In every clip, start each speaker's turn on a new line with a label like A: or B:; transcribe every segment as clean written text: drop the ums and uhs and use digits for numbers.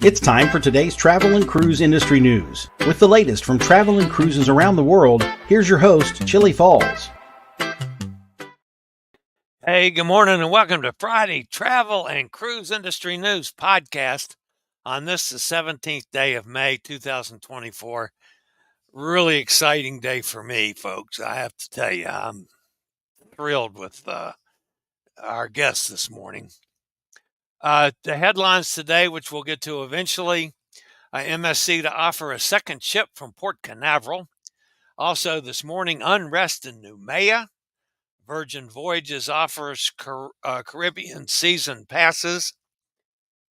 A: It's time for today's travel and cruise industry news. With the latest from travel and cruises around the world, here's your host, Chilliefalls.
B: Hey, good morning and welcome to Friday Travel and Cruise Industry News Podcast on this, the 17th day of May, 2024. Really exciting day for me, folks. I have to tell you, I'm thrilled with our guests this morning. The headlines today, which we'll get to eventually, MSC to offer a second ship from Port Canaveral. Also this morning, Unrest in Noumea. Virgin Voyages offers Caribbean season passes.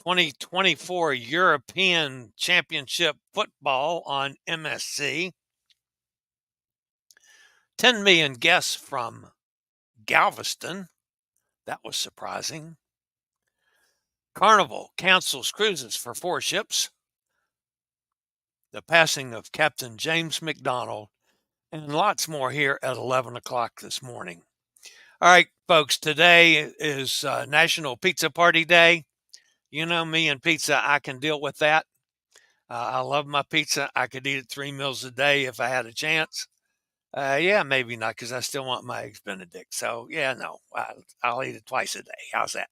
B: 2024 European Championship football on MSC. 10 million guests from Galveston. That was surprising. Carnival cancels cruises for 4 ships. The passing of Captain James McDonald, and lots more here at 11 o'clock this morning. All right, folks, today is National Pizza Party Day. You know me and pizza, I can deal with that. I love my pizza. I could eat it 3 meals a day if I had a chance. Yeah, maybe not, because I still want my eggs Benedict. So, yeah, no, I'll eat it twice a day. How's that?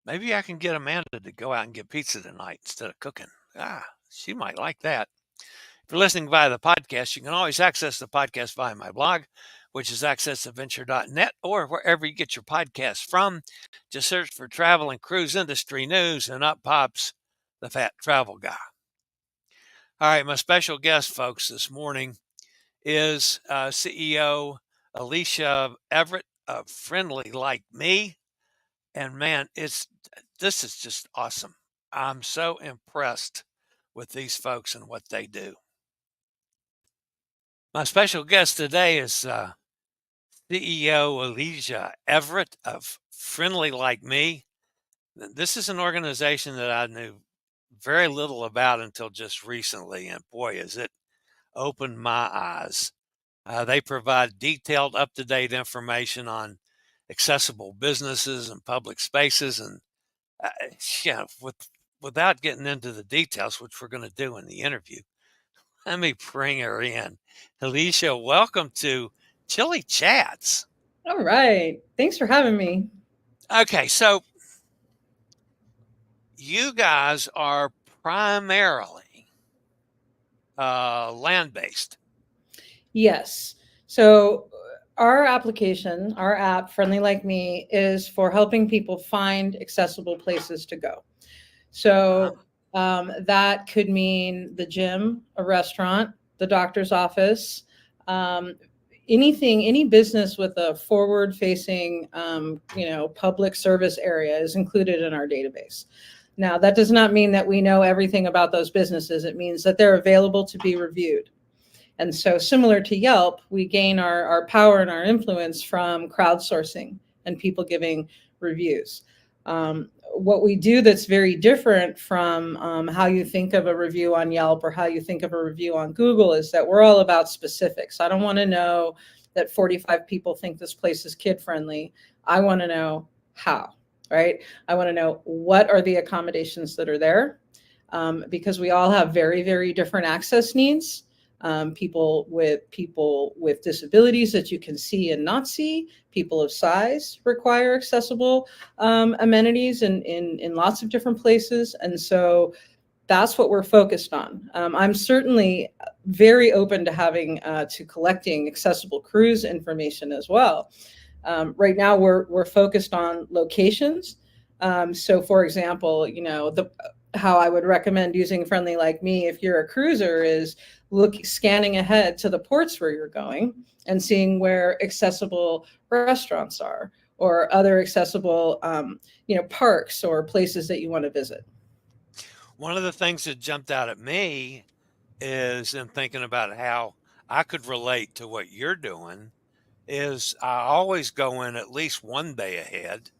B: Maybe I can get Amanda to go out and get pizza tonight instead of cooking. She might like that. If you're listening via the podcast, you can always access the podcast via my blog, which is accessadventure.net, or wherever you get your podcasts from. Just search for Travel and Cruise Industry News, and up pops the Fat Travel Guy. All right, my special guest, folks, this morning is CEO Elysia Everett of Friendly Like Me. And man, this is just awesome. I'm so impressed with these folks and what they do. My special guest today is CEO Elysia Everett of Friendly Like Me. This is an organization that I knew very little about until just recently, and boy, has it opened my eyes. They provide detailed, up-to-date information on accessible businesses and public spaces, and without getting into the details, which we're going to do in the interview, let me bring her in. Elysia, welcome to Chillie Chats.
C: All right. Thanks for having me.
B: Okay, so you guys are primarily land-based.
C: Yes. So our application, our app, Friendly Like Me, is for helping people find accessible places to go. So that could mean the gym, a restaurant, the doctor's office, any business with a forward-facing, public service area is included in our database. Now, that does not mean that we know everything about those businesses. It means that they're available to be reviewed. And so similar to Yelp, we gain our power and our influence from crowdsourcing and people giving reviews. What we do that's very different from how you think of a review on Yelp or how you think of a review on Google is that we're all about specifics. I don't want to know that 45 people think this place is kid-friendly. I want to know how, right? I want to know what are the accommodations that are there, because we all have very, very different access needs. People with disabilities that you can see and not see, people of size require accessible amenities in lots of different places. And so that's what we're focused on. I'm certainly very open to to collecting accessible cruise information as well. Right now we're focused on locations. So for example, how I would recommend using Friendly Like Me if you're a cruiser is scanning ahead to the ports where you're going and seeing where accessible restaurants are or other accessible parks or places that you want to visit.
B: One of the things that jumped out at me is in thinking about how I could relate to what you're doing is I always go in at least one day ahead.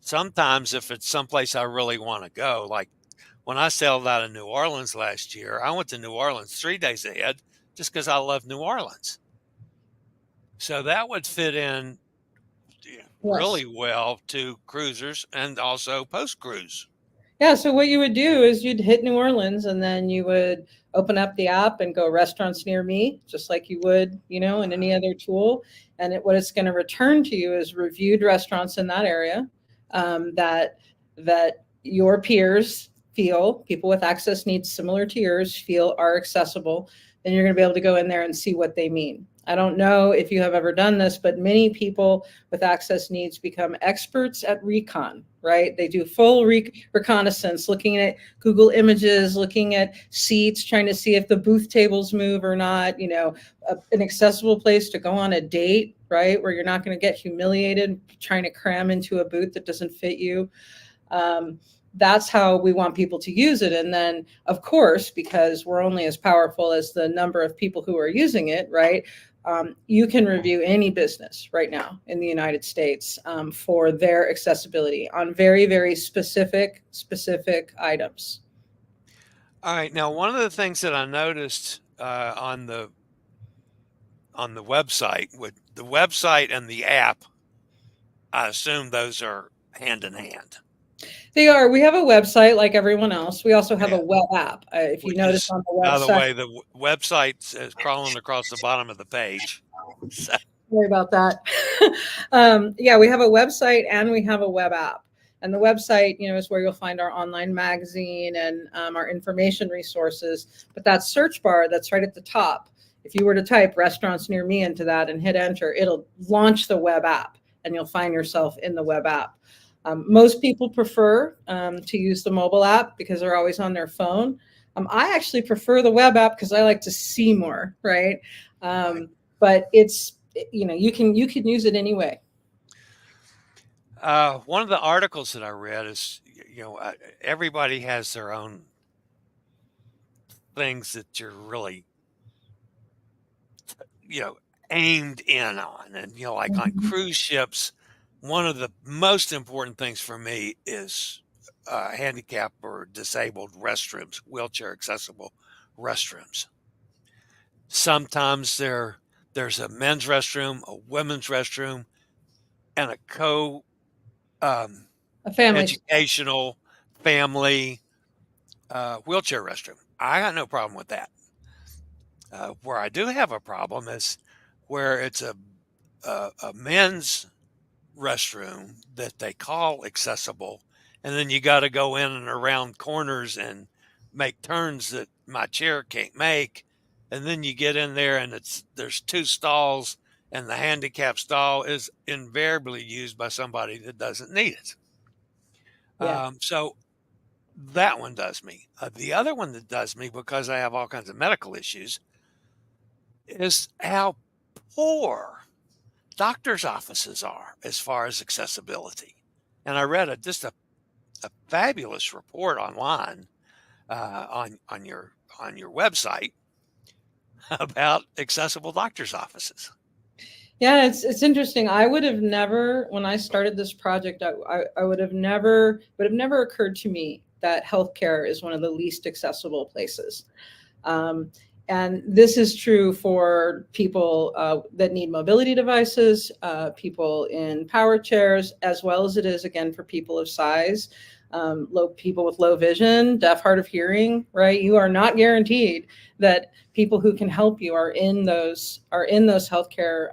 B: Sometimes if it's someplace I really want to go, like when I sailed out of New Orleans last year, I went to New Orleans 3 days ahead just because I love New Orleans. So that would fit in really well to cruisers and also post-cruise.
C: Yeah, so what you would do is you'd hit New Orleans and then you would open up the app and go restaurants near me, just like you would, in any other tool. And what it's going to return to you is reviewed restaurants in that area that your peers feel, people with access needs similar to yours feel are accessible. Then you're going to be able to go in there and see what they mean. I don't know if you have ever done this, but many people with access needs become experts at recon, right? They do full reconnaissance, looking at Google Images, looking at seats, trying to see if the booth tables move or not, an accessible place to go on a date, right? Where you're not going to get humiliated trying to cram into a booth that doesn't fit you. That's how we want people to use it. And then, of course, because we're only as powerful as the number of people who are using it, right? You can review any business right now in the United States for their accessibility on very, very specific items.
B: All right. Now, one of the things that I noticed on the website, with the website and the app, I assume those are hand in hand.
C: They are. We have a website like everyone else. We also have a web app. If you notice on the website.
B: By the way, the website is crawling across the bottom of the page. So.
C: Sorry about that. Yeah, we have a website and we have a web app. And the website, is where you'll find our online magazine and our information resources. But that search bar that's right at the top, if you were to type restaurants near me into that and hit enter, it'll launch the web app and you'll find yourself in the web app. Most people prefer to use the mobile app because they're always on their phone. I actually prefer the web app because I like to see more, right? But it's, you can use it anyway.
B: One of the articles that I read is, everybody has their own things that you're really, aimed in on. And, like on cruise ships, one of the most important things for me is handicapped or disabled restrooms, wheelchair accessible restrooms. Sometimes there's a men's restroom, a women's restroom, and a family educational family wheelchair restroom. I got no problem with that. Where I do have a problem is where it's a men's restroom that they call accessible, and then you got to go in and around corners and make turns that my chair can't make, and then you get in there and there's two stalls, and the handicap stall is invariably used by somebody that doesn't need it.
C: Yeah.
B: So that one does me. The other one that does me, because I have all kinds of medical issues, is how poor doctors' offices are as far as accessibility. And I read just a fabulous report online on your website about accessible doctors' offices.
C: Yeah, it's interesting. I would have never, when I started this project, I would have never occurred to me that healthcare is one of the least accessible places. And this is true for people that need mobility devices, people in power chairs, as well as it is, again, for people of size, people with low vision, deaf, hard of hearing, right? You are not guaranteed that people who can help you are in those healthcare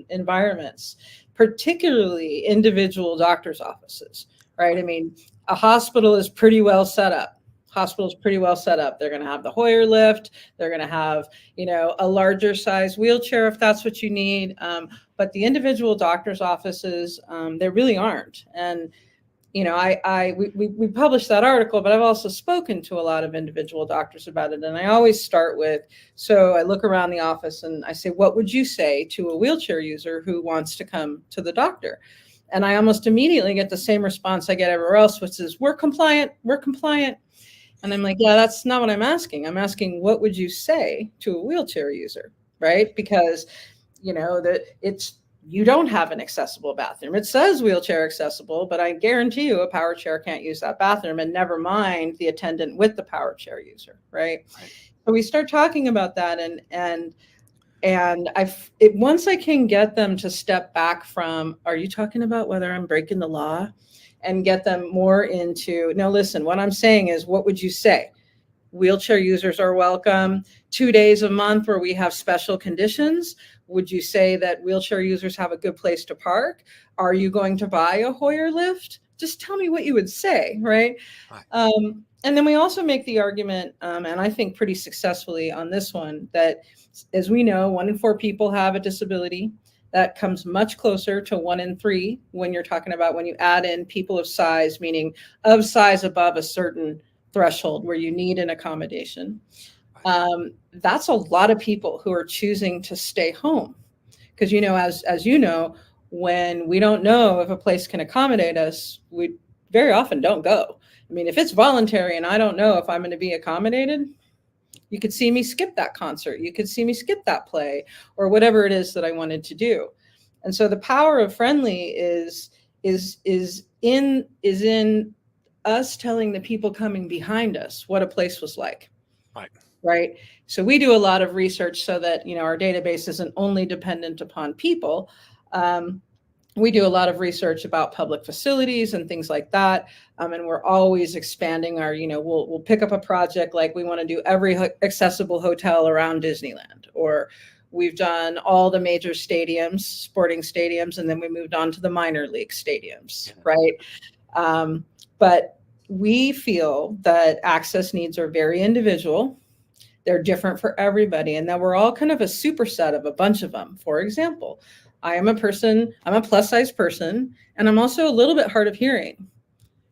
C: environments, particularly individual doctors' offices, right? I mean, a hospital is pretty well set up. Hospital's pretty well set up. They're going to have the Hoyer lift. They're going to have, a larger size wheelchair if that's what you need. But the individual doctor's offices, they really aren't. And, we published that article, but I've also spoken to a lot of individual doctors about it. And I always start with, so I look around the office and I say, what would you say to a wheelchair user who wants to come to the doctor? And I almost immediately get the same response I get everywhere else, which is, we're compliant. And I'm like, yeah, that's not what I'm asking. I'm asking, what would you say to a wheelchair user, right? Because, you don't have an accessible bathroom. It says wheelchair accessible, but I guarantee you a power chair can't use that bathroom, and never mind the attendant with the power chair user, right? So we start talking about that, and And once I can get them to step back from, are you talking about whether I'm breaking the law? And get them more into, no, listen, what I'm saying is, what would you say? Wheelchair users are welcome. 2 days a month where we have special conditions. Would you say that wheelchair users have a good place to park? Are you going to buy a Hoyer lift? Just tell me what you would say, right? And then we also make the argument, and I think pretty successfully on this one, that as we know, 1 in 4 people have a disability. That comes much closer to 1 in 3 when you're talking about when you add in people of size, meaning of size above a certain threshold where you need an accommodation. That's a lot of people who are choosing to stay home. Because, you know, as you know, when we don't know if a place can accommodate us, we very often don't go. I mean, if it's voluntary and I don't know if I'm going to be accommodated, you could see me skip that concert. You could see me skip that play or whatever it is that I wanted to do. And so the power of Friendly is in us telling the people coming behind us what a place was like. Right. So we do a lot of research so that, you know, our database isn't only dependent upon people. We do a lot of research about public facilities and things like that. And we're always expanding our, you know, we'll pick up a project like we want to do every accessible hotel around Disneyland, or we've done all the major stadiums, sporting stadiums, and then we moved on to the minor league stadiums, right? But we feel that access needs are very individual. They're different for everybody, and that we're all kind of a superset of a bunch of them. For example, I'm a plus size person, and I'm also a little bit hard of hearing,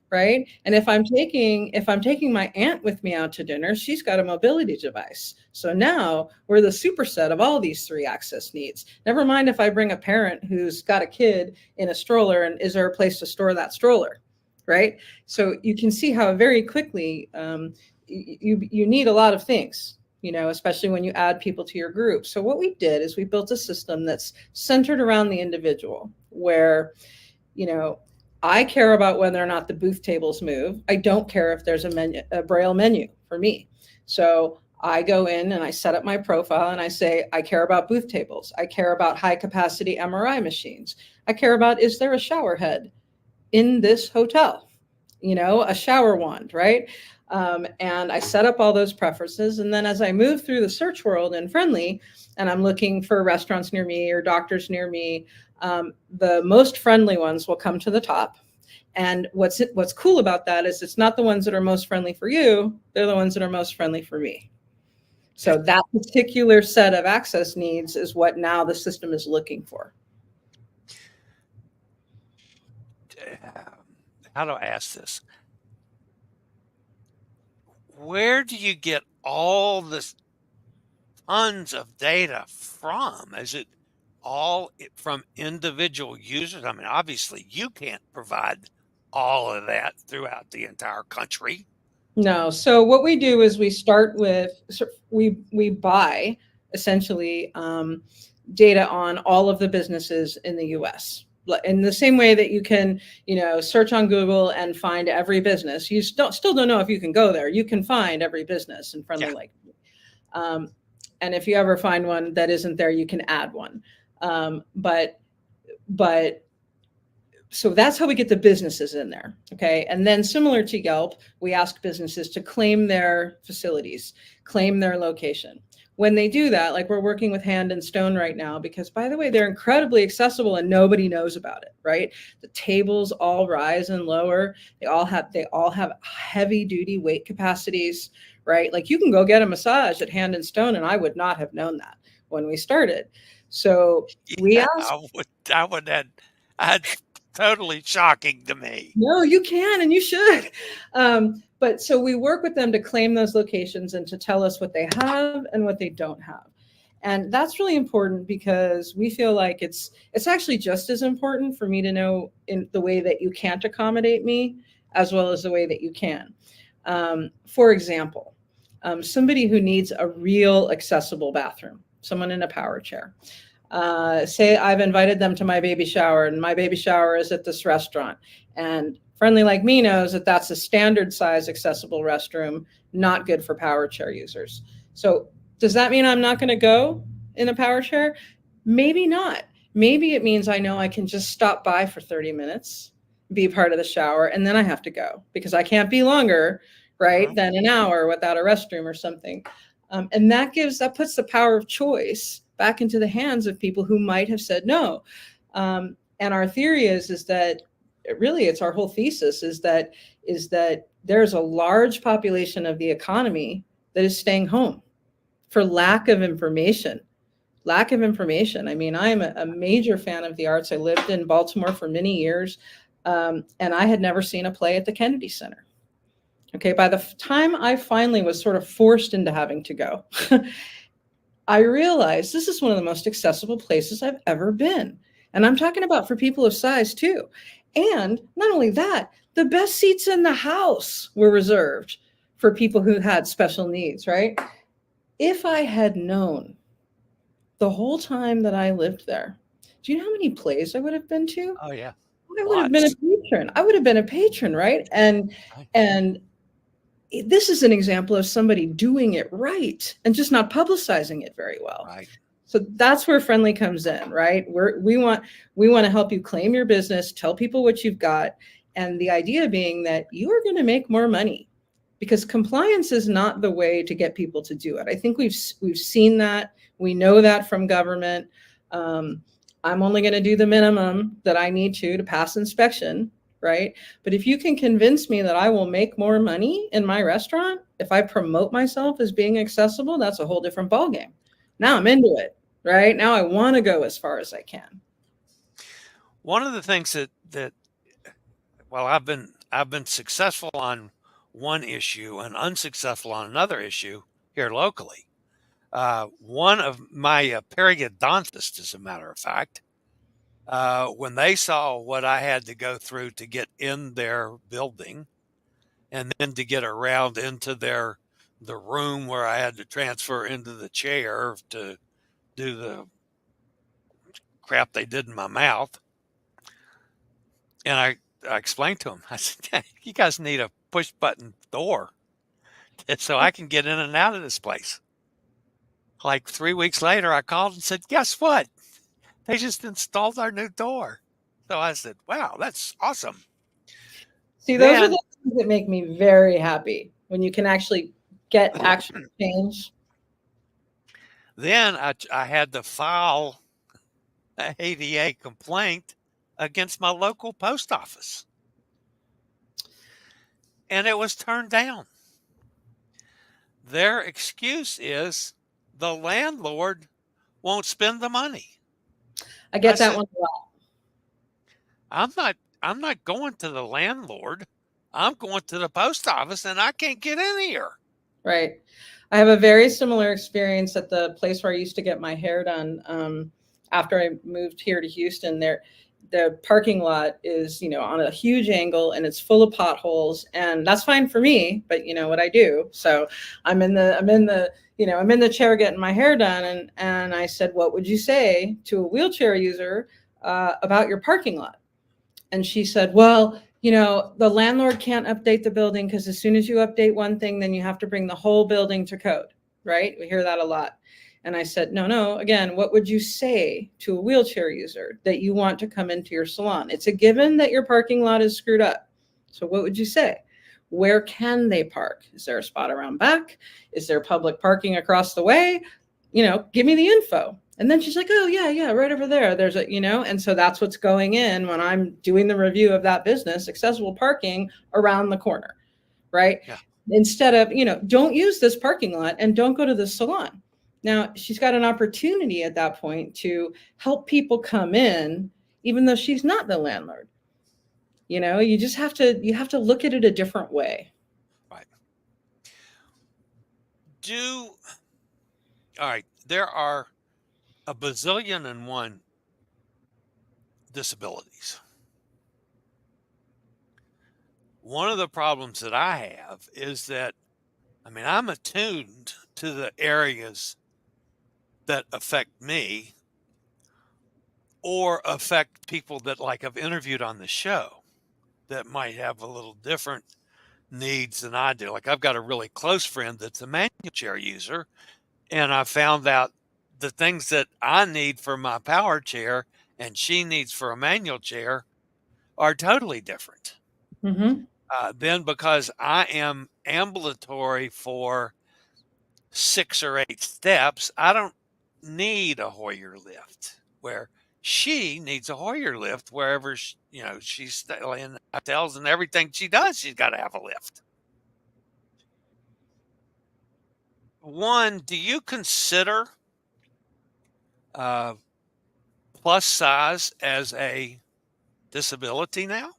C: right? And if I'm taking my aunt with me out to dinner, she's got a mobility device. So now we're the superset of all these 3 access needs. Never mind if I bring a parent who's got a kid in a stroller, and is there a place to store that stroller, right? So you can see how very quickly you need a lot of things, you know, especially when you add people to your group. So what we did is we built a system that's centered around the individual, where, you know, I care about whether or not the booth tables move. I don't care if there's a Braille menu for me. So I go in and I set up my profile and I say, I care about booth tables. I care about high capacity MRI machines. I care about, is there a shower head in this hotel? You know, a shower wand, right? And I set up all those preferences. And then as I move through the search world in Friendly, and I'm looking for restaurants near me or doctors near me, the most friendly ones will come to the top. And what's cool about that is it's not the ones that are most friendly for you, they're the ones that are most friendly for me. So that particular set of access needs is what now the system is looking for.
B: How do I ask this? Where do you get all this tons of data from? Is it all from individual users? I mean, obviously you can't provide all of that throughout the entire country.
C: No. So what we do is we start with, we buy essentially data on all of the businesses in the US. In the same way that you can, you know, search on Google and find every business, you still don't know if you can go there. You can find every business in Friendly Lake. And if you ever find one that isn't there, you can add one. But so that's how we get the businesses in there. Okay. And then similar to Yelp, we ask businesses to claim their facilities, claim their location. When they do that, like we're working with Hand and Stone right now, because by the way, they're incredibly accessible and nobody knows about it, right? The tables all rise and lower. They all have heavy duty weight capacities, right? Like you can go get a massage at Hand and Stone, and I would not have known that when we started. So we asked.
B: That's totally shocking to me.
C: No, you can and you should. But so we work with them to claim those locations and to tell us what they have and what they don't have. And that's really important because we feel like it's actually just as important for me to know in the way that you can't accommodate me as well as the way that you can. For example, somebody who needs a real accessible bathroom, someone in a power chair. Say I've invited them to my baby shower and my baby shower is at this restaurant, and Friendly Like Me knows that that's a standard size accessible restroom, not good for power chair users. So does that mean I'm not going to go in a power chair? Maybe not. Maybe it means I know I can just stop by for 30 minutes, be part of the shower, and then I have to go because I can't be longer, right, than an hour without a restroom or something. And that puts the power of choice back into the hands of people who might have said no. And our theory is that really it's our whole thesis is that there's a large population of the economy that is staying home for lack of information. I mean, I'm a major fan of the arts. I lived in Baltimore for many years, and I had never seen a play at the Kennedy Center. Okay, by the time I finally was sort of forced into having to go, I realized this is one of the most accessible places I've ever been. And I'm talking about for people of size too. And not only that, the best seats in the house were reserved for people who had special needs, right? If I had known the whole time that I lived there, do you know how many plays I would have been to?
B: Oh yeah.
C: I would have been a patron. I would have been a patron, right? And this is an example of somebody doing it right and just not publicizing it very well.
B: Right.
C: So that's where Friendly comes in, right? We want to help you claim your business, tell people what you've got, and the idea being that you are going to make more money because compliance is not the way to get people to do it. I think we've seen that. We know that from government. I'm only going to do the minimum that I need to pass inspection, right? But if you can convince me that I will make more money in my restaurant, if I promote myself as being accessible, that's a whole different ballgame. Now I'm into it, right? Now I want to go as far as I can.
B: One of the things that I've been successful on one issue and unsuccessful on another issue here locally. One of my periodontists, as a matter of fact, when they saw what I had to go through to get in their building and then to get around into the room where I had to transfer into the chair to do the crap they did in my mouth. And I explained to them, I said, you guys need a push button door so I can get in and out of this place. Like 3 weeks later, I called and said, guess what? They just installed our new door. So I said, wow, that's awesome.
C: See, those are the things that make me very happy when you can actually get actual change.
B: Then I had to file an ADA complaint against my local post office. And it was turned down. Their excuse is the landlord won't spend the money.
C: I get that one a
B: lot. I'm not going to the landlord. I'm going to the post office and I can't get in here.
C: Right. I have a very similar experience at the place where I used to get my hair done. After I moved here to Houston, the parking lot is, on a huge angle and it's full of potholes, and that's fine for me, but you know what I do. So I'm in the chair getting my hair done, and I said, what would you say to a wheelchair user about your parking lot? And she said, well, the landlord can't update the building because as soon as you update one thing, then you have to bring the whole building to code, right? We hear that a lot. And I said, no, again, what would you say to a wheelchair user that you want to come into your salon? It's a given that your parking lot is screwed up. So what would you say? Where can they park? Is there a spot around back? Is there public parking across the way? Give me the info. And then she's like, oh, yeah, right over there. There's and so that's what's going in when I'm doing the review of that business, accessible parking around the corner, right?
B: Yeah.
C: Instead of, don't use this parking lot and don't go to the salon. Now, she's got an opportunity at that point to help people come in, even though she's not the landlord. You just have to look at it a different way.
B: Right. All right, there are a bazillion and one disabilities. One of the problems that I have is that, I'm attuned to the areas that affect me or affect people that I've interviewed on the show that might have a little different needs than I do. I've got a really close friend that's a manual chair user, and I found out the things that I need for my power chair and she needs for a manual chair are totally different.
C: Mm-hmm.
B: Then because I am ambulatory for 6 or 8 steps, I don't need a Hoyer lift, where she needs a Hoyer lift wherever she's staying in hotels, and everything she does, she's got to have a lift. One, do you consider plus size as a disability now?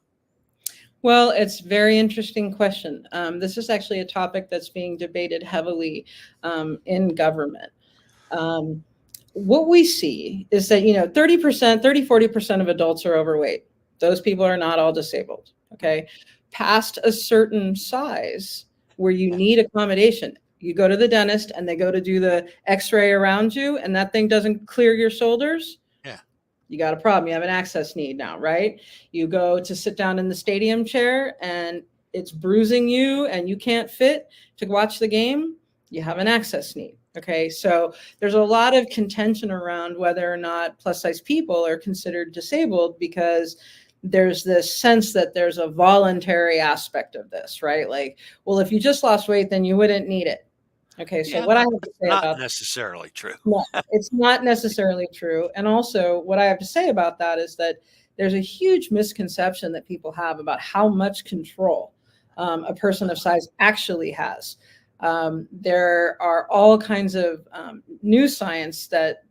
C: Well, it's a very interesting question. This is actually a topic that's being debated heavily in government. What we see is that, 30%, 40% of adults are overweight. Those people are not all disabled, okay? Past a certain size where you need accommodation, you go to the dentist and they go to do the x-ray around you and that thing doesn't clear your shoulders.
B: Yeah.
C: You got a problem. You have an access need now, right? You go to sit down in the stadium chair and it's bruising you and you can't fit to watch the game. You have an access need. Okay, so there's a lot of contention around whether or not plus size people are considered disabled because there's this sense that there's a voluntary aspect of this, right? Like, well, if you just lost weight, then you wouldn't need it. Okay, so what I have to say
B: not
C: about
B: necessarily true.
C: No, it's not necessarily true. And also what I have to say about that is that there's a huge misconception that people have about how much control a person of size actually has. There are all kinds of new science that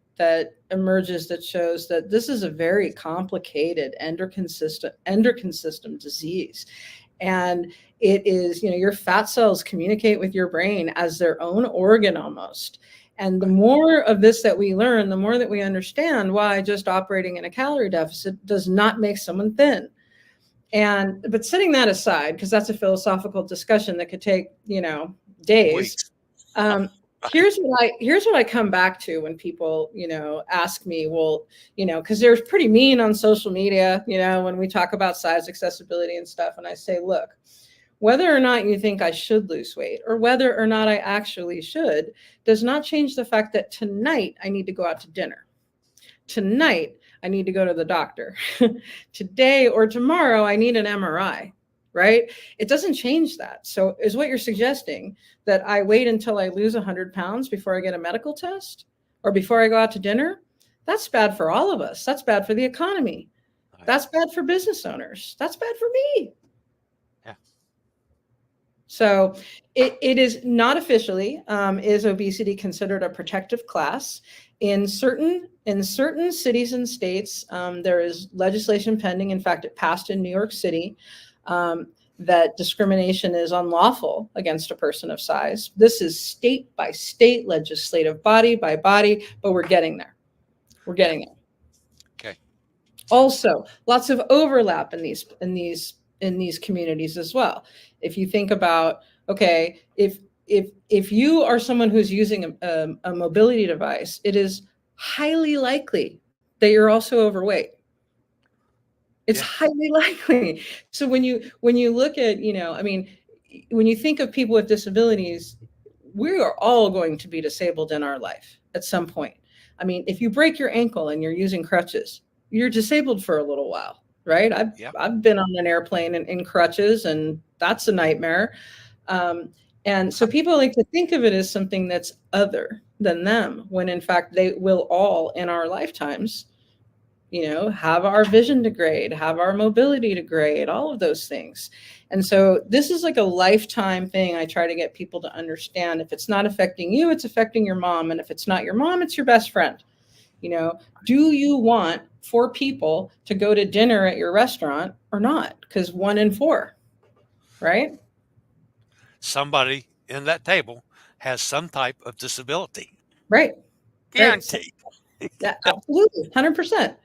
C: emerges that shows that this is a very complicated endocrine system disease. And it is, your fat cells communicate with your brain as their own organ almost. And the more of this that we learn, the more that we understand why just operating in a calorie deficit does not make someone thin. But setting that aside, because that's a philosophical discussion that could take, days.
B: Weeks.
C: Here's what I come back to when people, ask me, well, because they're pretty mean on social media, when we talk about size accessibility and stuff. And I say, look, whether or not you think I should lose weight or whether or not I actually should does not change the fact that tonight I need to go out to dinner. Tonight I need to go to the doctor. Today or tomorrow I need an MRI. Right? It doesn't change that. So is what you're suggesting that I wait until I lose 100 pounds before I get a medical test or before I go out to dinner? That's bad for all of us. That's bad for the economy. That's bad for business owners. That's bad for me.
B: Yeah.
C: So it is not officially, is obesity considered a protective class? In certain cities and states, there is legislation pending. In fact, it passed in New York City. That discrimination is unlawful against a person of size. This is state by state, legislative body by body, but we're getting there. We're getting there.
B: Okay.
C: Also, lots of overlap in these communities as well. If you think about, okay, if you are someone who's using a mobility device, it is highly likely that you're also overweight. It's highly likely. So when you look at, when you think of people with disabilities, we are all going to be disabled in our life at some point. I mean, if you break your ankle and you're using crutches, you're disabled for a little while, right? I've been on an airplane in crutches, and that's a nightmare. And so people like to think of it as something that's other than them, when in fact they will all in our lifetimes have our vision degrade, have our mobility degrade, all of those things. And so this is like a lifetime thing. I try to get people to understand, if it's not affecting you, it's affecting your mom. And if it's not your mom, it's your best friend. Do you want 4 people to go to dinner at your restaurant or not? Because 1 in 4, right?
B: Somebody in that table has some type of disability.
C: Right.
B: Guaranteed.
C: Yeah, absolutely. 100%.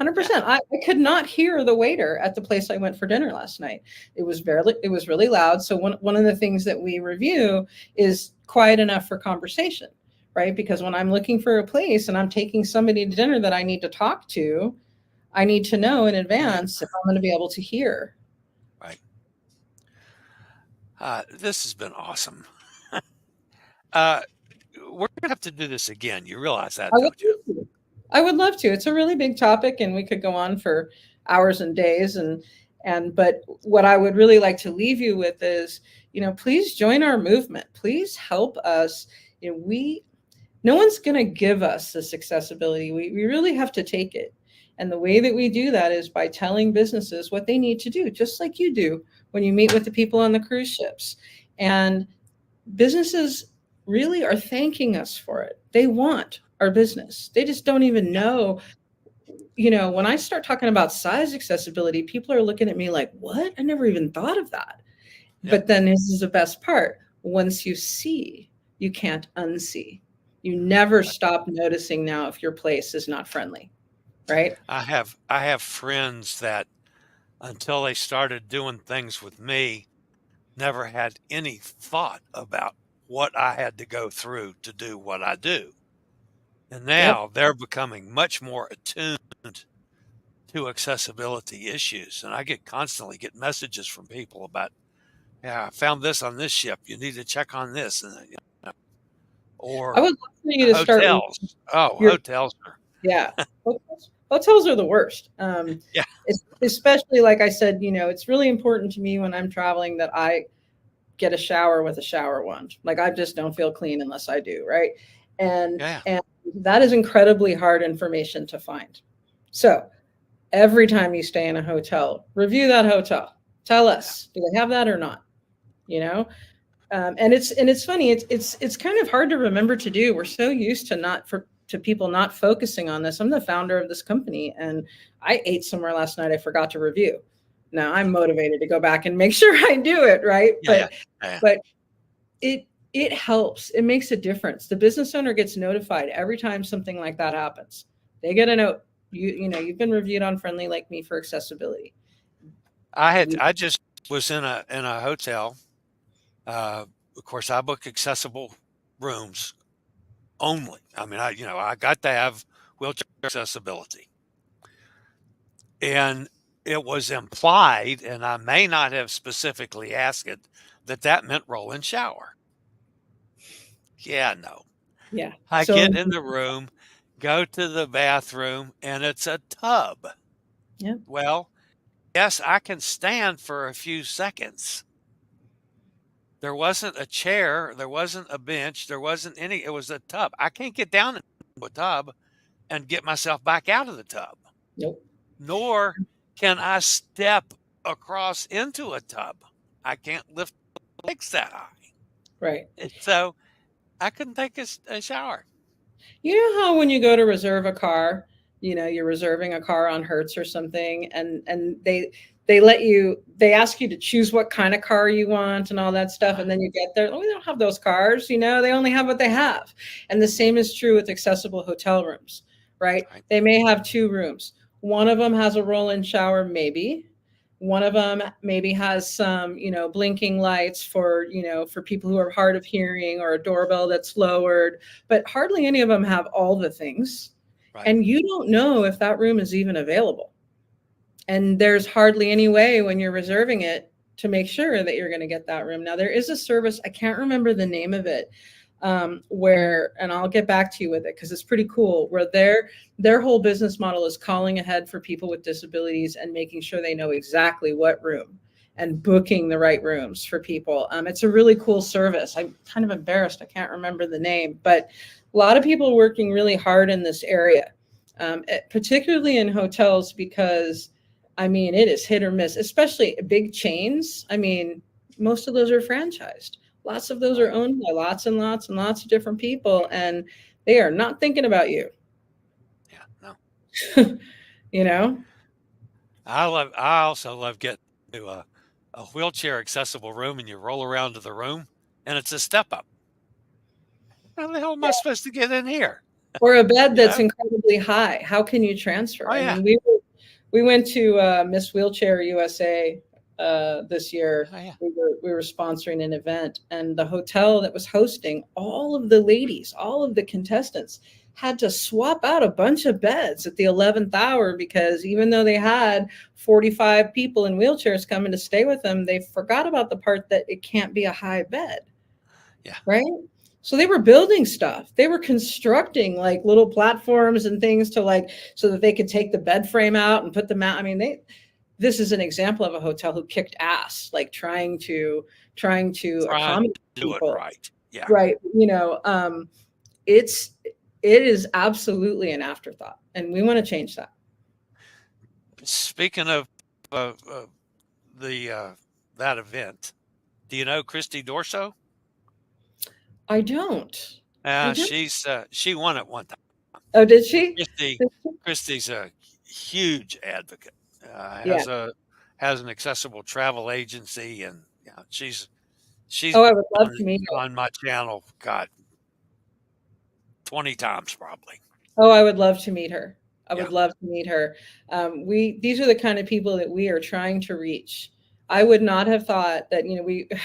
C: 100%. I could not hear the waiter at the place I went for dinner last night. It was really loud. So one of the things that we review is quiet enough for conversation, right? Because when I'm looking for a place and I'm taking somebody to dinner that I need to talk to, I need to know in advance if I'm going to be able to hear.
B: Right. This has been awesome. we're gonna have to do this again. You realize that,
C: I would
B: don't you?
C: love to. I would love to. It's a really big topic, and we could go on for hours and days. But what I would really like to leave you with is, please join our movement. Please help us. No one's going to give us this accessibility. We really have to take it. And the way that we do that is by telling businesses what they need to do, just like you do when you meet with the people on the cruise ships. And businesses really are thanking us for it. They want our business. They just don't even know. When I start talking about size accessibility, people are looking at me like, what? I never even thought of that.
B: Yeah.
C: But then this is the best part. Once you see, you can't unsee. You never stop noticing now if your place is not friendly, right?
B: I have friends that until they started doing things with me, never had any thought about what I had to go through to do what I do. And now they're becoming much more attuned to accessibility issues. And I constantly get messages from people about, yeah, I found this on this ship. You need to check on this. And or
C: I would love for you to start.
B: hotels. Hotels are.
C: Yeah. Hotels are the worst.
B: Yeah.
C: Especially, like I said, it's really important to me when I'm traveling that I get a shower with a shower wand. Like, I just don't feel clean unless I do, right? And that is incredibly hard information to find. So every time you stay in a hotel, review that hotel. Tell us, do they have that or not? And it's funny. It's kind of hard to remember to do. We're so used to people not focusing on this. I'm the founder of this company, and I ate somewhere last night I forgot to review. Now I'm motivated to go back and make sure I do it, right? But it helps. It makes a difference. The business owner gets notified every time something like that happens. They get a note. You've been reviewed on Friendly Like Me for accessibility.
B: I just was in a hotel. Of course, I book accessible rooms only. I mean, I got to have wheelchair accessibility. And it was implied, and I may not have specifically asked it, that meant roll-in shower. Yeah, no.
C: Yeah.
B: I get in the room, go to the bathroom, and it's a tub.
C: Yeah.
B: Well, yes, I can stand for a few seconds. There wasn't a chair, there wasn't a bench, there wasn't it was a tub. I can't get down into a tub and get myself back out of the tub.
C: Nope.
B: Nor can I step across into a tub. I can't lift the legs that high.
C: Right.
B: So I couldn't take a shower.
C: You know how when you go to reserve a car, you're reserving a car on Hertz or something, and they ask you to choose what kind of car you want and all that stuff. And then you get there, we don't have those cars, they only have what they have. And the same is true with accessible hotel rooms, right? They may have 2 rooms. One of them has a roll-in shower, maybe. One of them maybe has some, blinking lights for people who are hard of hearing, or a doorbell that's lowered, but hardly any of them have all the things. Right. And you don't know if that room is even available. And there's hardly any way when you're reserving it to make sure that you're going to get that room. Now, there is a service, I can't remember the name of it, and I'll get back to you with it because it's pretty cool, where their whole business model is calling ahead for people with disabilities and making sure they know exactly what room and booking the right rooms for people. It's a really cool service. I'm kind of embarrassed. I can't remember the name, but a lot of people working really hard in this area, particularly in hotels, because it is hit or miss, especially big chains. Most of those are franchised. Lots of those are owned by lots and lots and lots of different people, and they are not thinking about you.
B: Yeah, no. I also love getting to a wheelchair accessible room, and you roll around to the room, and it's a step up. How the hell am I supposed to get in here?
C: Or a bed that's incredibly high. How can you transfer? We went to Miss Wheelchair USA this year. We were sponsoring an event, and the hotel that was hosting, all of the ladies, all of the contestants had to swap out a bunch of beds at the 11th hour, because even though they had 45 people in wheelchairs coming to stay with them, they forgot about the part that it can't be a high bed.
B: Yeah.
C: Right. So they were building stuff. They were constructing like little platforms and things to like, so that they could take the bed frame out and put them out. I mean, this is an example of a hotel who kicked ass, like trying to accommodate
B: do
C: people.
B: it right. Yeah.
C: Right. You know, it is absolutely an afterthought, and we want to change that.
B: Speaking of the that event, do you know Christy Dorso?
C: I don't.
B: She won it one time.
C: Oh, did she?
B: Christy's a huge advocate.
C: Yeah.
B: Has an accessible travel agency, and she's
C: Oh, I would love to meet her.
B: on my channel. God, 20 times probably.
C: Oh, I would love to meet her. I
B: Yeah.
C: would love to meet her. These are the kind of people that we are trying to reach. I would not have thought that, you know,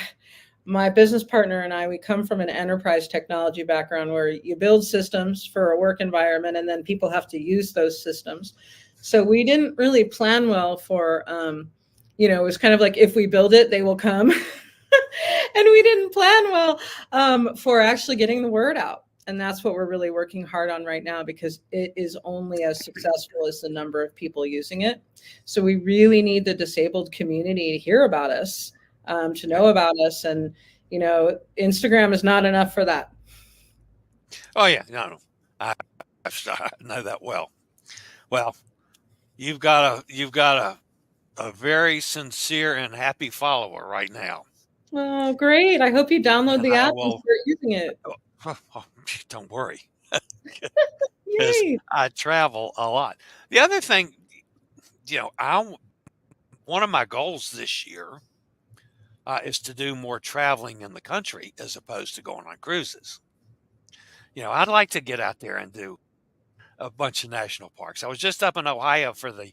C: my business partner and I, we come from an enterprise technology background where you build systems for a work environment and then people have to use those systems. So we didn't really plan well for, you know, it was kind of like, if we build it, they will come. And we didn't plan well for actually getting the word out. And that's what we're really working hard on right now, because it is only as successful as the number of people using it. So we really need the disabled community to hear about us, to know about us. And, you know, Instagram is not enough for that.
B: Oh yeah, no, I know that well. Well, you've got a very sincere and happy follower right now.
C: Oh, great. I hope you download the app and start using it.
B: Oh, don't worry.
C: Yay.
B: I travel a lot. The other thing, you know, one of my goals this year is to do more traveling in the country as opposed to going on cruises. You know, I'd like to get out there and do a bunch of national parks. I was just up in Ohio for the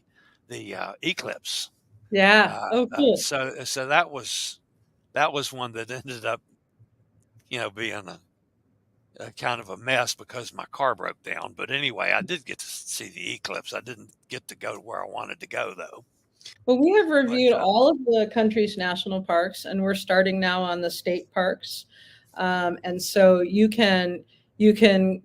B: eclipse.
C: Yeah. Oh, cool.
B: So that was one that ended up, you know, being a kind of a mess because my car broke down. But anyway, I did get to see the eclipse. I didn't get to go to where I wanted to go, though.
C: Well, we have reviewed all of the country's national parks, and we're starting now on the state parks. And so you can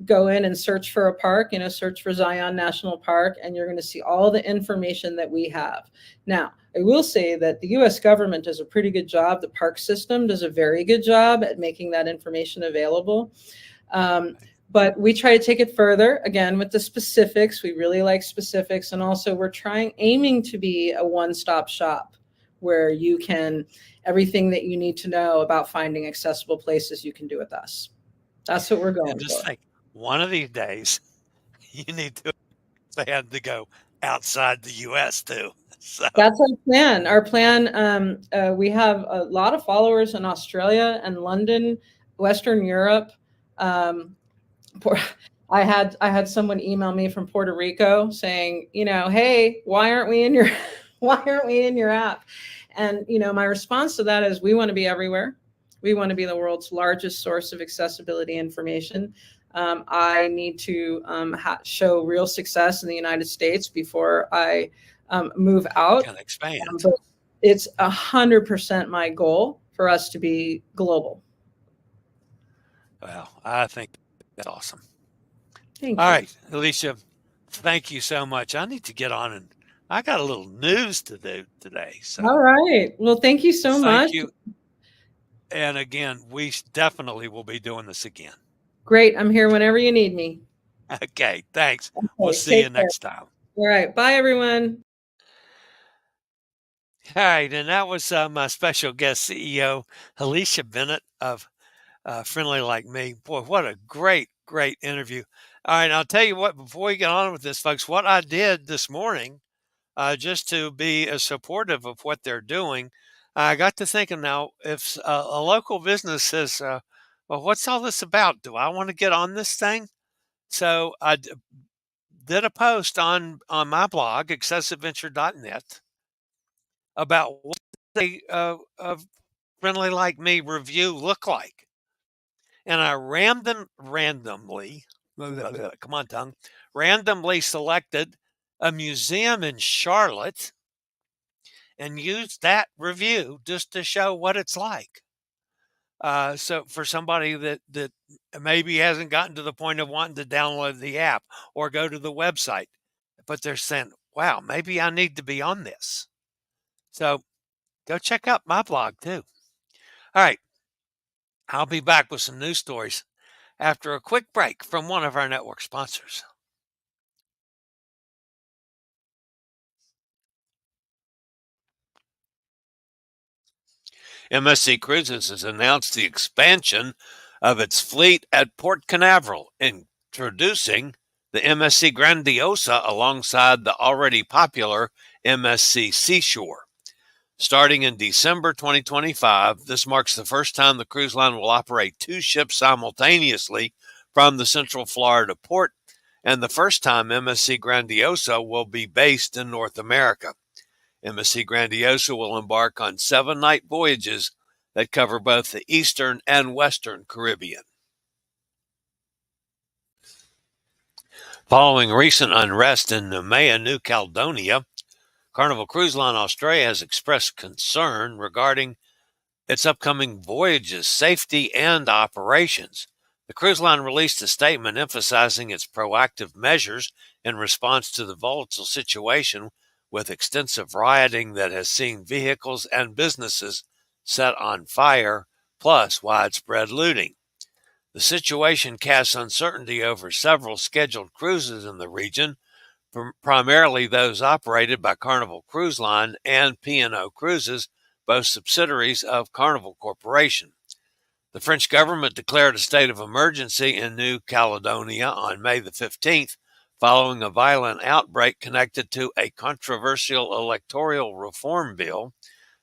C: go in and search for a park, you know, search for Zion National Park, and you're going to see all the information that we have. Now, I will say that the US government does a pretty good job. The park system does a very good job at making that information available. But we try to take it further, again, with the specifics. We really like specifics. And also we're aiming to be a one-stop shop where you can, everything that you need to know about finding accessible places, you can do with us. That's what we're going
B: and just
C: for.
B: Think, one of these days, you need to plan to go outside the U.S. too. So.
C: That's our plan. Our plan, we have a lot of followers in Australia and London, Western Europe. I had someone email me from Puerto Rico saying, you know, hey, why aren't we in your app? And, you know, my response to that is, we want to be everywhere. We want to be the world's largest source of accessibility information. I need to show real success in the United States before I move out.
B: Can expand.
C: But it's 100% my goal for us to be global.
B: Well, I think that's awesome.
C: Thank
B: All
C: you.
B: right, Elysia, thank you so much. I need to get on, and I got a little news to do today. So.
C: All right. Well, thank you so much.
B: Thank you. And again, we definitely will be doing this again.
C: Great. I'm here whenever you need me.
B: Okay, thanks.
C: Okay,
B: we'll see you next time.
C: All right. Bye, everyone.
B: All right, and that was my special guest CEO, Elysia Bennett of Friendly Like Me. Boy, what a great interview. All right, I'll tell you what, before we get on with this, folks, what I did this morning, just to be supportive of what they're doing, I got to thinking, now, if a local business says, well, what's all this about? Do I want to get on this thing? So I did a post on my blog, excessiveventure.net, about what a Friendly Like Me review look like. And I randomly, come on, tongue, randomly selected a museum in Charlotte and used that review just to show what it's like. So for somebody that maybe hasn't gotten to the point of wanting to download the app or go to the website, but they're saying, wow, maybe I need to be on this. So go check out my blog too. All right. I'll be back with some news stories after a quick break from one of our network sponsors. MSC Cruises has announced the expansion of its fleet at Port Canaveral, introducing the MSC Grandiosa alongside the already popular MSC Seashore. Starting in December 2025, this marks the first time the cruise line will operate two ships simultaneously from the Central Florida port, and the first time MSC Grandiosa will be based in North America. MSC Grandiosa will embark on 7-night voyages that cover both the Eastern and Western Caribbean. Following recent unrest in Noumea, New Caledonia, Carnival Cruise Line Australia has expressed concern regarding its upcoming voyages, safety, and operations. The cruise line released a statement emphasizing its proactive measures in response to the volatile situation with extensive rioting that has seen vehicles and businesses set on fire, plus widespread looting. The situation casts uncertainty over several scheduled cruises in the region, primarily those operated by Carnival Cruise Line and P&O Cruises, both subsidiaries of Carnival Corporation. The French government declared a state of emergency in New Caledonia on May the 15th, following a violent outbreak connected to a controversial electoral reform bill.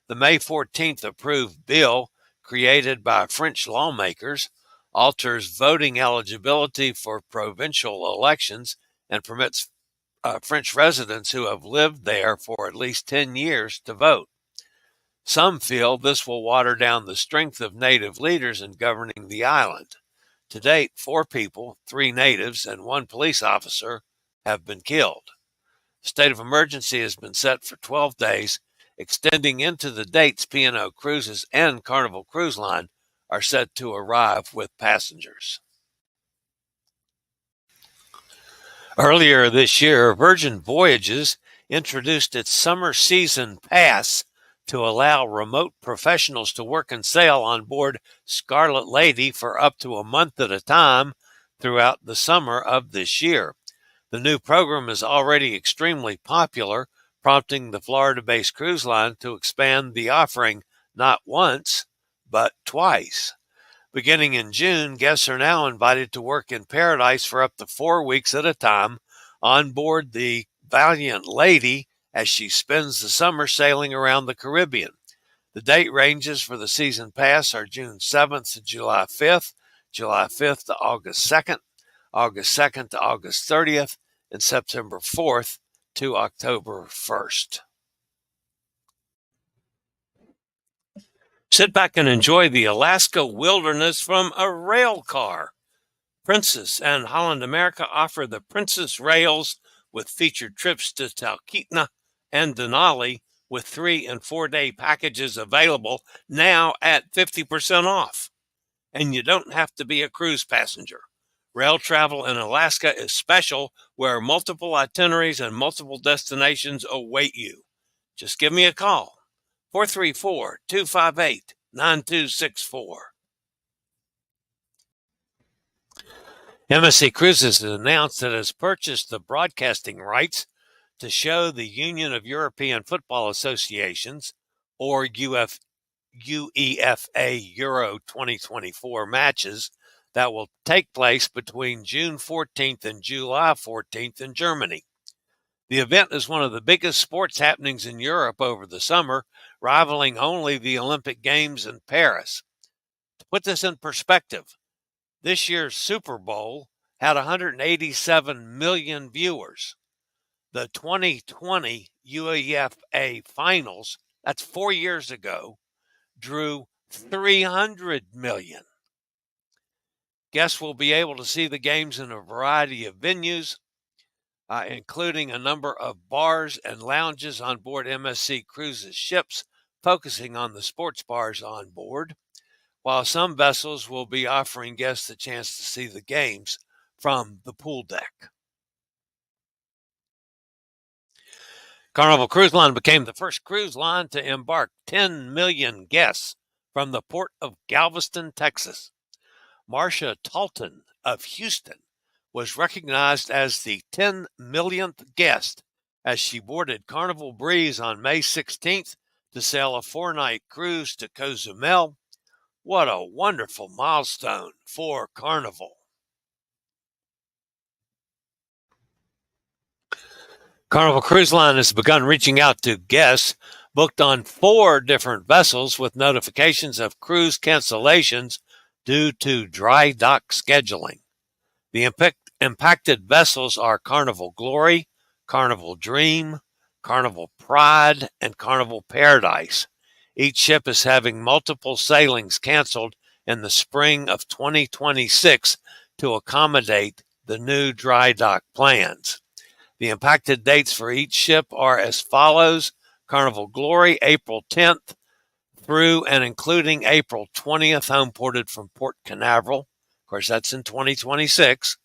B: The May 14th approved bill, created by French lawmakers, alters voting eligibility for provincial elections and permits French residents who have lived there for at least 10 years to vote. Some feel this will water down the strength of native leaders in governing the island. To date, 4 people, 3 natives, and 1 police officer have been killed. The state of emergency has been set for 12 days, extending into the dates P&O Cruises and Carnival Cruise Line are set to arrive with passengers. Earlier this year, Virgin Voyages introduced its summer season pass to allow remote professionals to work and sail on board Scarlet Lady for up to a month at a time throughout the summer of this year. The new program is already extremely popular, prompting the Florida-based cruise line to expand the offering not once, but twice. Beginning in June, guests are now invited to work in paradise for up to 4 weeks at a time on board the Valiant Lady as she spends the summer sailing around the Caribbean. The date ranges for the season pass are June 7th to July 5th, July 5th to August 2nd, August 2nd to August 30th, and September 4th to October 1st. Sit back and enjoy the Alaska wilderness from a rail car. Princess and Holland America offer the Princess Rails with featured trips to Talkeetna and Denali with 3- and 4-day packages available now at 50% off. And you don't have to be a cruise passenger. Rail travel in Alaska is special, where multiple itineraries and multiple destinations await you. Just give me a call, 434-258-9264. MSC Cruises has announced that it has purchased the broadcasting rights to show the Union of European Football Associations, or UEFA Euro 2024 matches that will take place between June 14th and July 14th in Germany. The event is one of the biggest sports happenings in Europe over the summer, rivaling only the Olympic Games in Paris. To put this in perspective, this year's Super Bowl had 187 million viewers. The 2020 UEFA Finals, that's 4 years ago, drew 300 million. Guests will be able to see the games in a variety of venues, including a number of bars and lounges on board MSC Cruises ships, focusing on the sports bars on board. while some vessels will be offering guests the chance to see the games from the pool deck. Carnival Cruise Line became the first cruise line to embark 10 million guests from the port of Galveston, Texas. Marcia Talton of Houston was recognized as the 10 millionth guest as she boarded Carnival Breeze on May 16th to sail a 4-night cruise to Cozumel. What a wonderful milestone for Carnival. Carnival Cruise Line has begun reaching out to guests booked on 4 different vessels with notifications of cruise cancellations due to dry dock scheduling. The impacted vessels are Carnival Glory, Carnival Dream, Carnival Pride, and Carnival Paradise. Each ship is having multiple sailings canceled in the spring of 2026 to accommodate the new dry dock plans. The impacted dates for each ship are as follows: Carnival Glory, April 10th through and including April 20th, home ported from Port Canaveral. Of course, that's in 2026.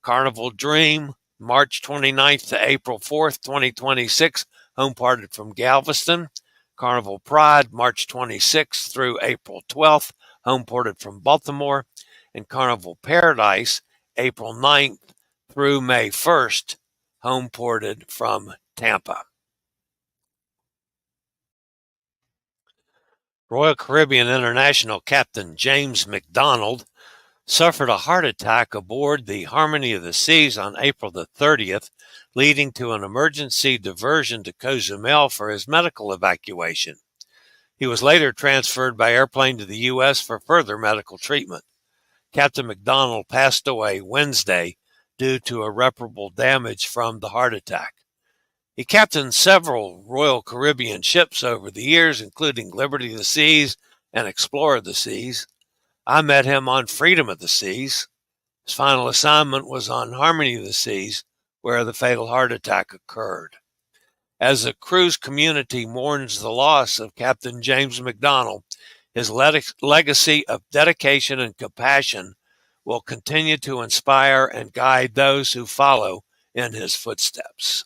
B: Carnival Dream, March 29th to April 4th, 2026, home ported from Galveston. Carnival Pride, March 26th through April 12th, home ported from Baltimore. And Carnival Paradise, April 9th through May 1st, home ported from Tampa. Royal Caribbean International Captain James McDonald suffered a heart attack aboard the Harmony of the Seas on April the 30th, leading to an emergency diversion to Cozumel for his medical evacuation. He was later transferred by airplane to the U.S. for further medical treatment. Captain McDonald passed away Wednesday due to irreparable damage from the heart attack. He captained several Royal Caribbean ships over the years, including Liberty of the Seas and Explorer of the Seas. I met him on Freedom of the Seas. His final assignment was on Harmony of the Seas, where the fatal heart attack occurred. As the cruise community mourns the loss of Captain James McDonald, his legacy of dedication and compassion will continue to inspire and guide those who follow in his footsteps.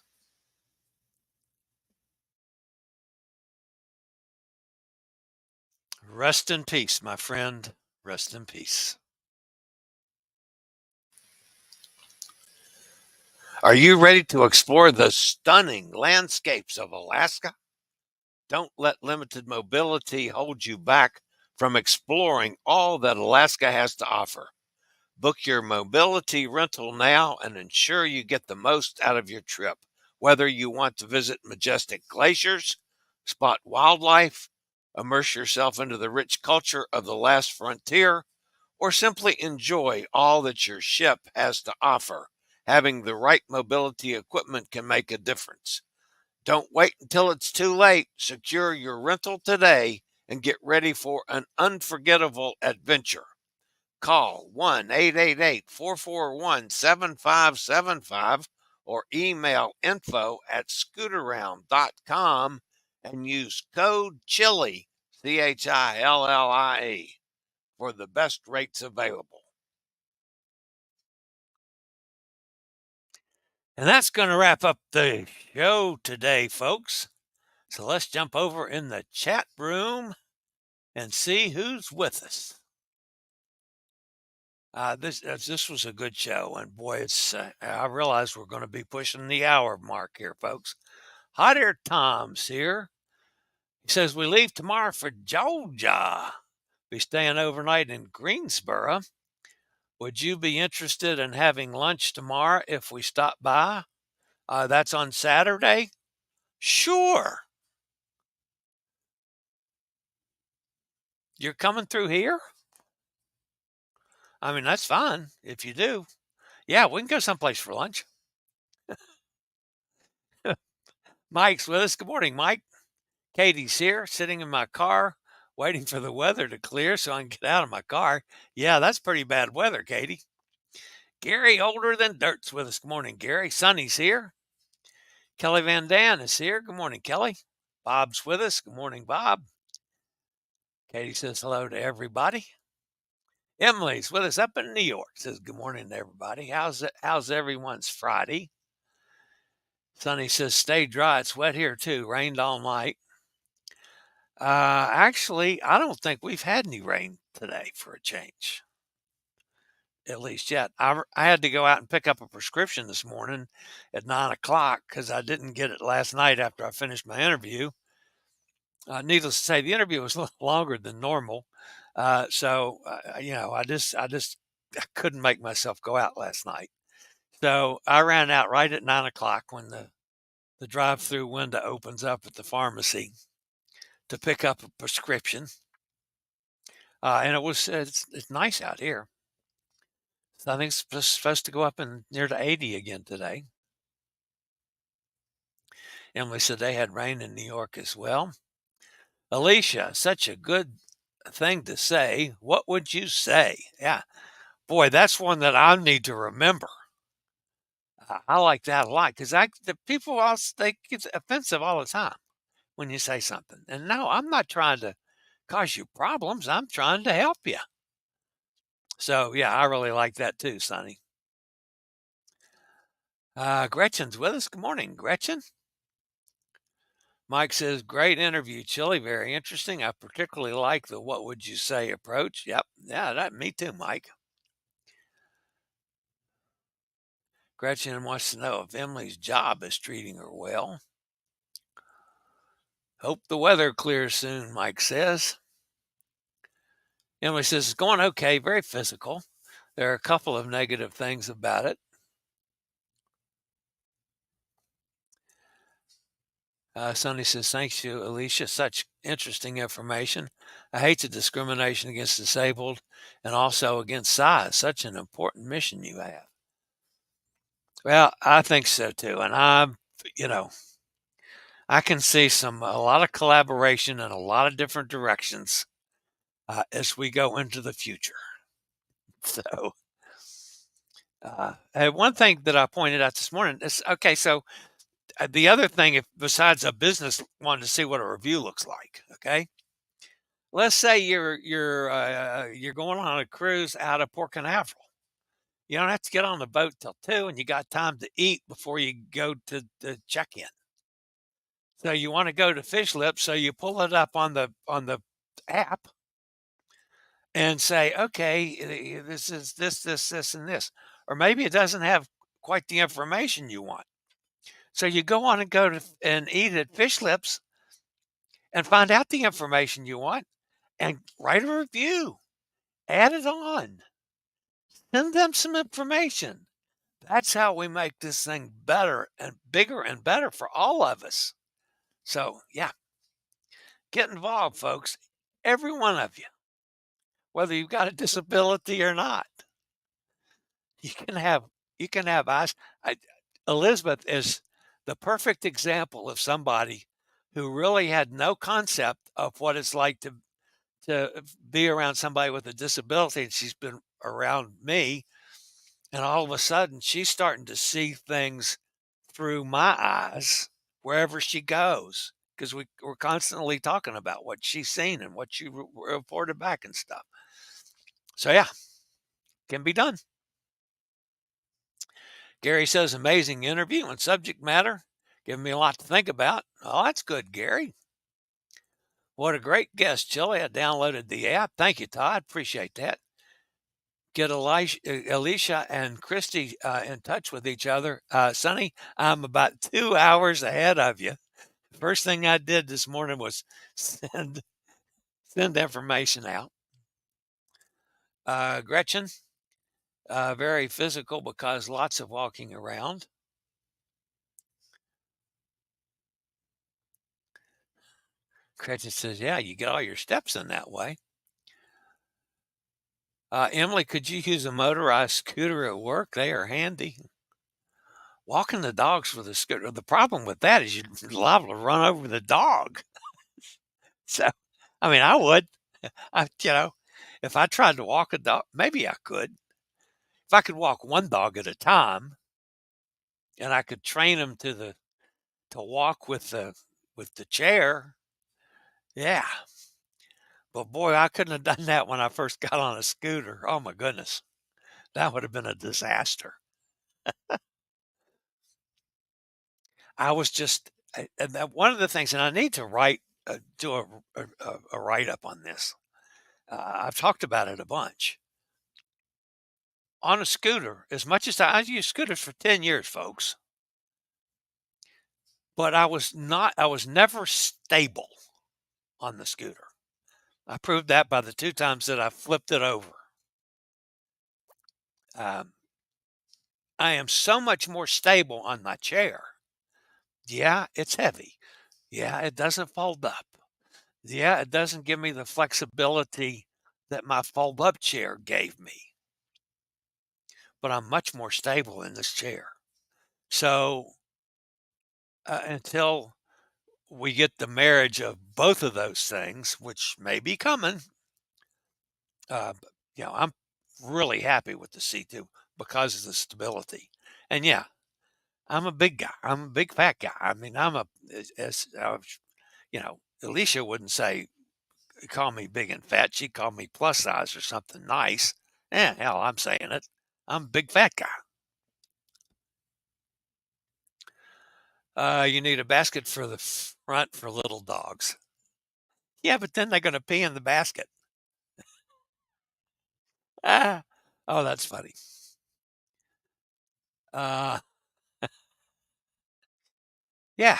B: Rest in peace, my friend. Rest in peace. Are you ready to explore the stunning landscapes of Alaska? Don't let limited mobility hold you back from exploring all that Alaska has to offer. Book your mobility rental now and ensure you get the most out of your trip, whether you want to visit majestic glaciers, spot wildlife, immerse yourself into the rich culture of the last frontier, or simply enjoy all that your ship has to offer. Having the right mobility equipment can make a difference. Don't wait until it's too late. Secure your rental today and get ready for an unforgettable adventure. Call 1-888-441-7575 or email info@scootaround.com and use code CHILLIE, CHILLIE, for the best rates available. And that's going to wrap up the show today, folks. So let's jump over in the chat room and see who's with us. This was a good show, and boy, it's I realize we're going to be pushing the hour mark here, folks. Hot Air Tom's here. He says we leave tomorrow for Georgia. Be staying overnight in Greensboro. Would you be interested in having lunch tomorrow if we stop by? That's on Saturday? Sure. You're coming through here? I mean, that's fine if you do. Yeah, we can go someplace for lunch. Mike's with us. Good morning, Mike. Katie's here, sitting in my car, waiting for the weather to clear so I can get out of my car. Yeah, that's pretty bad weather, Katie. Gary, older than dirt's with us. Good morning, Gary. Sonny's here. Kelly Van Dan is here. Good morning, Kelly. Bob's with us. Good morning, Bob. Katie says hello to everybody. Emily's with us up in New York. Says good morning to everybody. How's everyone's Friday? Sonny says stay dry. It's wet here too. Rained all night. Actually, I don't think we've had any rain today for a change, at least yet. I had to go out and pick up a prescription this morning at 9 o'clock because I didn't get it last night after I finished my interview. Needless to say, the interview was a little longer than normal. I couldn't make myself go out last night. So I ran out right at 9 o'clock when the drive-through window opens up at the pharmacy to pick up a prescription. And it's nice out here. So I think it's supposed to go up in near to 80 again today. Emily said they had rain in New York as well. Elysia, such a good thing to say. What would you say? Yeah. Boy, that's one that I need to remember. I like that a lot because the people they get offensive all the time when you say something. And no, I'm not trying to cause you problems. I'm trying to help you. So yeah, I really like that too, Sonny. Gretchen's with us. Good morning, Gretchen. Mike says, great interview, Chillie. Very interesting. I particularly like the what would you say approach. Yep. Yeah, me too, Mike. Gretchen wants to know if Emily's job is treating her well. Hope the weather clears soon, Mike says. Emily says, it's going okay, very physical. There are a couple of negative things about it. Sonny says, thanks you, Elysia. Such interesting information. I hate the discrimination against disabled and also against size. Such an important mission you have. Well, I think so too. And I can see a lot of collaboration in a lot of different directions as we go into the future. So, one thing that I pointed out this morning is, okay, so the other thing, if besides a business wanting to see what a review looks like, okay, let's say you're going on a cruise out of Port Canaveral. You don't have to get on the boat till 2, and you got time to eat before you go to the check-in. So you want to go to Fish Lips, so you pull it up on the app and say, okay, this is this, and this, or maybe it doesn't have quite the information you want. So you go on and and eat at Fish Lips and find out the information you want and write a review, add it on, send them some information. That's how we make this thing better and bigger and better for all of us. So yeah, get involved, folks. Every one of you, whether you've got a disability or not, you can have eyes. Elizabeth is the perfect example of somebody who really had no concept of what it's like to be around somebody with a disability, and she's been around me, and all of a sudden she's starting to see things through my eyes wherever she goes, because we're constantly talking about what she's seen and what she reported back and stuff. So yeah, can be done. Gary says, amazing interview and subject matter, giving me a lot to think about. Oh, that's good, Gary. What a great guest, Chillie. I downloaded the app. Thank you, Todd. Appreciate that. Get Elysia and Christy in touch with each other. Sonny, I'm about 2 hours ahead of you. First thing I did this morning was send information out. Gretchen, very physical because lots of walking around. Gretchen says, yeah, you get all your steps in that way. Emily, could you use a motorized scooter at work? They are handy. Walking the dogs with a scooter. The problem with that is you're liable to run over the dog. So, I mean, I would. If I tried to walk a dog, maybe I could. If I could walk one dog at a time, and I could train him to walk with the chair, yeah. But boy, I couldn't have done that when I first got on a scooter. Oh my goodness. That would have been a disaster. I was just one of the things, and I need to do a write up on this. I've talked about it a bunch. On a scooter, as much as I used scooters for 10 years, folks, but I was never stable on the scooter. I proved that by the 2 times that I flipped it over. I am so much more stable on my chair. Yeah, it's heavy. Yeah, it doesn't fold up. Yeah, it doesn't give me the flexibility that my fold-up chair gave me. But I'm much more stable in this chair. So until we get the marriage of both of those things, which may be coming, I'm really happy with the C2 because of the stability. And yeah, I'm a big guy. I'm a big fat guy. I mean, Elysia wouldn't call me big and fat. She'd call me plus size or something nice. Yeah, hell, I'm saying it. I'm a big fat guy. You need a basket for the front for little dogs. Yeah, but then they're going to pee in the basket. Oh, that's funny. Yeah.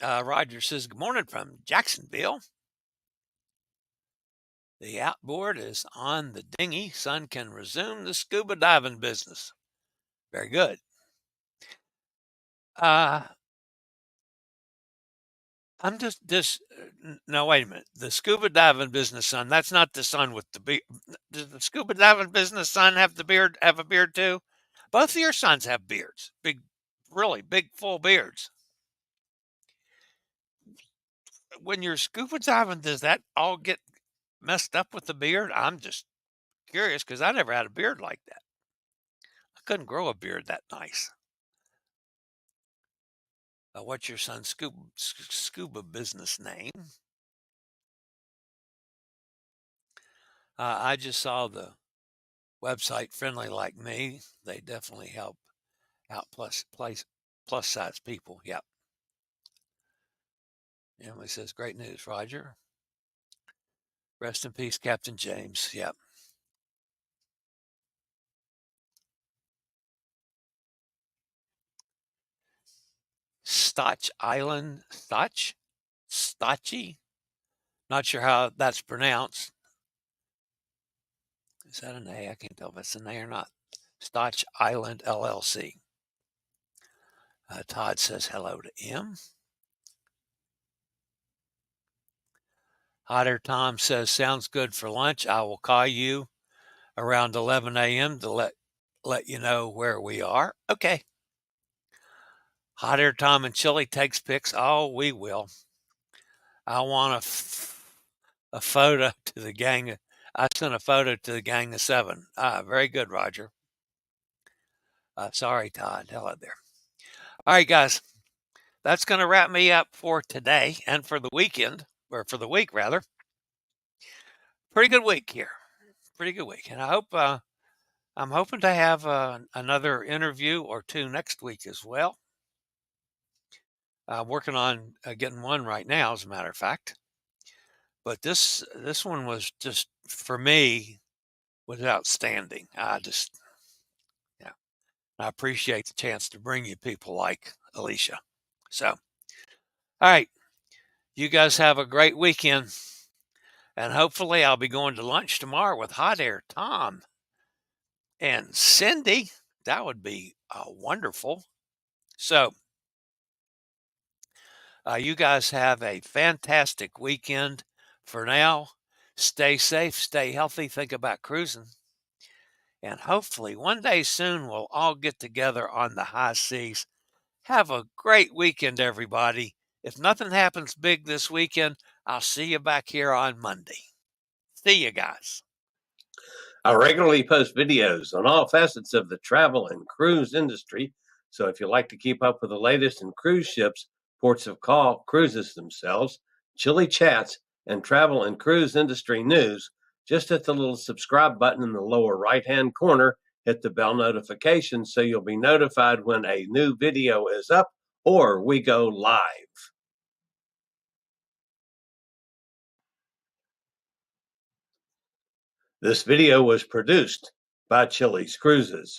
B: Roger says, good morning from Jacksonville. The outboard is on the dinghy. Son can resume the scuba diving business. Very good. I'm just no, wait a minute. The scuba diving business son, that's not the son with the beard. Does the scuba diving business son have a beard too? Both of your sons have beards. Really big, full beards. When you're scuba diving, does that all get messed up with the beard? I'm just curious because I never had a beard like that. I couldn't grow a beard that nice. What's your son's scuba business name? I just saw the website Friendly Like Me. They definitely help out plus size people. Yep. Emily says, great news, Roger. Rest in peace, Captain James. Yep. Stotch Island, Stotchy. Not sure how that's pronounced. Is that an A? I can't tell if it's an A or not. Stotch Island LLC. Todd says hello to M. Hot Air Tom says, sounds good for lunch. I will call you around 11 a.m. to let you know where we are. Okay. Hot Air Tom and Chillie takes pics. Oh, we will. I want a photo to the gang. I sent a photo to the gang of 7. Very good, Roger. Sorry, Todd. Hello there. All right, guys. That's going to wrap me up for today and for the weekend, or for the week, rather. Pretty good week here. Pretty good week. And I hope, I'm hoping to have another interview or 2 next week as well. Working on getting one right now, as a matter of fact. But this one was just, for me, was outstanding. I appreciate the chance to bring you people like Elysia. So, all right, you guys have a great weekend. And hopefully I'll be going to lunch tomorrow with Hot Air Tom and Cindy. That would be wonderful. So, you guys have a fantastic weekend. For now, stay safe, stay healthy, think about cruising. And hopefully one day soon we'll all get together on the high seas. Have a great weekend, everybody. If nothing happens big this weekend, I'll see you back here on Monday. See you guys.
D: I regularly post videos on all facets of the travel and cruise industry. So if you like to keep up with the latest in cruise ships, ports of call, cruises themselves, Chillie chats, and travel and cruise industry news, just hit the little subscribe button in the lower right-hand corner. Hit the bell notification so you'll be notified when a new video is up or we go live. This video was produced by Chilliescruises.